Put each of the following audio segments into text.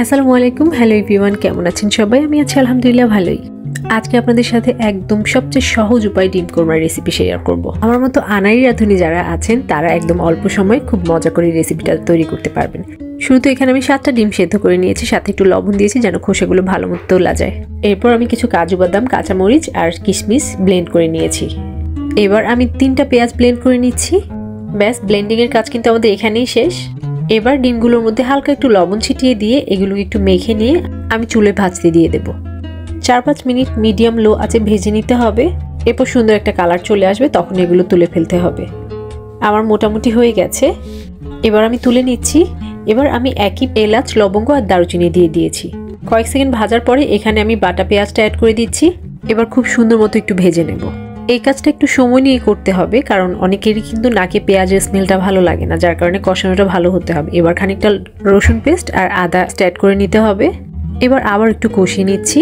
আসসালামু আলাইকুম। Hello everyone, কেমন আছেন সবাই? আমি আছি আলহামদুলিল্লাহ ভালোই। আজকে আপনাদের সাথে একদম সবচেয়ে সহজ উপায় ডিম কোরমার রেসিপি শেয়ার করব। আমার মতো আনাড়ি রাঁধুনি যারা আছেন তারা একদম অল্প সময়ে খুব মজা করে রেসিপিটা তৈরি করতে পারবেন। শুরুতে এখানে আমি 7টা ডিম সেদ্ধ করে নিয়েছি, সাথে একটু লবণ দিয়েছি যেন খোসাগুলো ভালো মতো তোলা যায়। এরপর আমি কিছু কাজু বাদাম, কাঁচামরিচ আর কিশমিশ ব্লেন্ড করে নিয়েছি। এবার আমি 3টা পেঁয়াজ ব্লেন্ড করে নিচ্ছি। ব্যাস, ব্লেন্ডিং এর কাজ কিন্তু আমাদের এখানেই শেষ। এবার ডিমগুলোর মধ্যে হালকা একটু লবণ ছিটিয়ে দিয়ে এগুলো একটু মেখে নিয়ে আমি চুলে ভাজতে দিয়ে দেব। 4-5 মিনিট মিডিয়াম লো আঁচে ভেজে নিতে হবে। এরপর সুন্দর একটা কালার চলে আসবে, তখন এগুলো তুলে ফেলতে হবে। আমার মোটামুটি হয়ে গেছে, এবার আমি তুলে নিচ্ছি। এবার আমি একই এলাচ, লবঙ্গ আর দারুচিনি দিয়ে দিয়েছি। কয়েক সেকেন্ড ভাজার পরে এখানে আমি বাটা পেঁয়াজটা অ্যাড করে দিচ্ছি। এবার খুব সুন্দর মতো একটু ভেজে নেব। এই কাজটা একটু সময় নিয়ে করতে হবে, কারণ অনেকেরই কিন্তু নাকে পেঁয়াজের স্মেলটা ভালো লাগে না, যার কারণে কষানোটা ভালো হতে হবে। এবার খানিকটা রসুন পেস্ট আর আদা অ্যাড করে নিতে হবে। এবার আবার একটু কষিয়ে নিচ্ছি।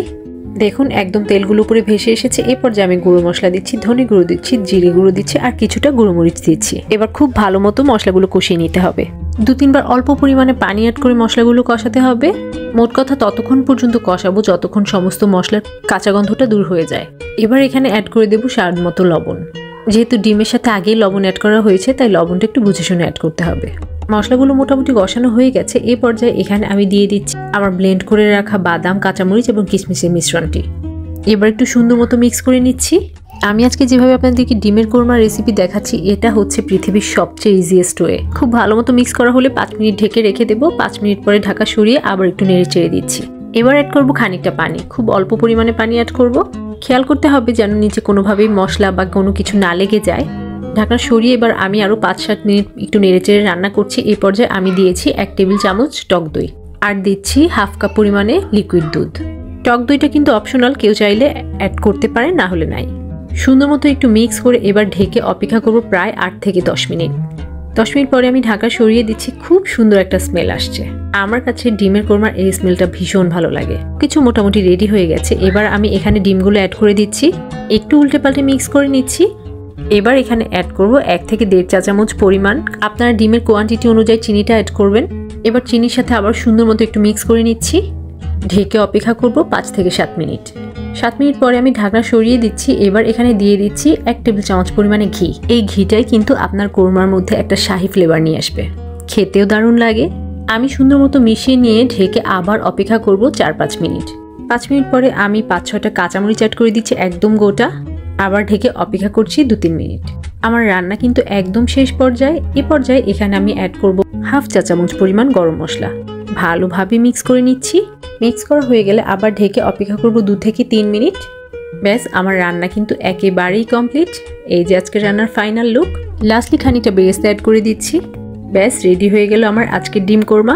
দেখুন একদম তেলগুলো উপরে ভেসে এসেছে। এরপর যে আমি গুঁড়ো মশলা দিচ্ছি, ধনে গুঁড়ো দিচ্ছি, জিরে গুঁড়ো দিচ্ছি আর কিছুটা গুঁড়োমরিচ দিচ্ছি। এবার খুব ভালো মতো মশলাগুলো কষিয়ে নিতে হবে। 2-3 বার অল্প পরিমাণে পানি অ্যাড করে মশলাগুলো কষাতে হবে। মোট কথা ততক্ষণ পর্যন্ত কষাবো যতক্ষণ সমস্ত মশলার কাঁচা গন্ধটা দূর হয়ে যায়। এবার এখানে অ্যাড করে দেবো স্বাদ মতো লবণ। যেহেতু ডিমের সাথে আগেই লবণ অ্যাড করা হয়েছে, তাই লবণটা একটু বুঝে শুনে অ্যাড করতে হবে। মশলাগুলো মোটামুটি কষানো হয়ে গেছে। এই পর্যায়ে এখানে আমি দিয়ে দিচ্ছি আমার ব্লেন্ড করে রাখা বাদাম, কাঁচামরিচ এবং কিশমিশের মিশ্রণটি। এবার একটু সুন্দর মতো মিক্স করে নিচ্ছি। আমি আজকে যেভাবে আপনাদেরকে ডিমের কোরমা রেসিপি দেখাচ্ছি, এটা হচ্ছে পৃথিবীর সবচেয়ে ইজিয়েস্ট ওয়ে। খুব ভালো মতো মিক্স করা হলে 5 মিনিট ঢেকে রেখে দেবো। 5 মিনিট পরে ঢাকা সরিয়ে আবার একটু নেড়ে চেড়ে দিচ্ছি। এবার অ্যাড করবো খানিকটা পানি, খুব অল্প পরিমাণে পানি অ্যাড করব। খেয়াল করতে হবে যেন নিচে কোনোভাবেই মশলা বা কোনো কিছু না লেগে যায়। ঢাকনা সরিয়ে এবার আমি আরও 5-7 মিনিট একটু নেড়ে চেড়ে রান্না করছি। এই পর্যায়ে আমি দিয়েছি 1 টেবিল চামচ টক দই আর দিচ্ছি 1/2 কাপ পরিমাণে লিকুইড দুধ। টক দইটা কিন্তু অপশনাল, কেউ চাইলে অ্যাড করতে পারে, না হলে নাই। সুন্দর মতো একটু মিক্স করে এবার ঢেকে অপেক্ষা করব প্রায় 8 থেকে 10 মিনিট। 10 মিনিট পরে আমি ঢাকা সরিয়ে দিচ্ছি। খুব সুন্দর একটা স্মেল আসছে। আমার কাছে ডিমের কোরমার এই স্মেলটা ভীষণ ভালো লাগে। কিছু মোটামুটি রেডি হয়ে গেছে। এবার আমি এখানে ডিমগুলো অ্যাড করে দিচ্ছি, একটু উল্টে পাল্টে মিক্স করে নিচ্ছি। এবার এখানে অ্যাড করব 1 থেকে 1.5 চা চামচ পরিমাণ। আপনারা ডিমের কোয়ান্টিটি অনুযায়ী চিনিটা অ্যাড করবেন। এবার চিনির সাথে আবার সুন্দর মতো একটু মিক্স করে নিচ্ছি। ঢেকে অপেক্ষা করব 5 থেকে 7 মিনিট। 7 মিনিট পরে আমি ঢাকনা সরিয়ে দিচ্ছি। এবার এখানে দিয়ে দিচ্ছি 1 টেবিল চামচ পরিমাণে ঘি। এই ঘিটাই কিন্তু আপনার কোরমার মধ্যে একটা শাহি ফ্লেভার নিয়ে আসবে, খেতেও দারুণ লাগে। আমি সুন্দর মতো মিশিয়ে নিয়ে ঢেকে আবার অপেক্ষা করব 4-5 মিনিট। 5 মিনিট পরে আমি 5-6টা কাঁচামরিচ অ্যাড করে দিচ্ছি একদম গোটা। আবার ঢেকে অপেক্ষা করছি 2-3 মিনিট। আমার রান্না কিন্তু একদম শেষ পর্যায়ে। এই পর্যায়ে এখানে আমি অ্যাড করব 1/2 চা চামচ পরিমাণ গরম মশলা। ভালোভাবে মিক্স করে নিচ্ছি। মিক্স করা হয়ে গেলে আবার ঢেকে অপেক্ষা করব 2 থেকে 3 মিনিট। ব্যাস, আমার রান্না কিন্তু একেবারেই কমপ্লিট। এই যে আজকের রান্নার ফাইনাল লুক। লাস্টলি খানিকটা বেরেস্তা অ্যাড করে দিচ্ছি। ব্যাস, রেডি হয়ে গেল আমার আজকের ডিম কোরমা।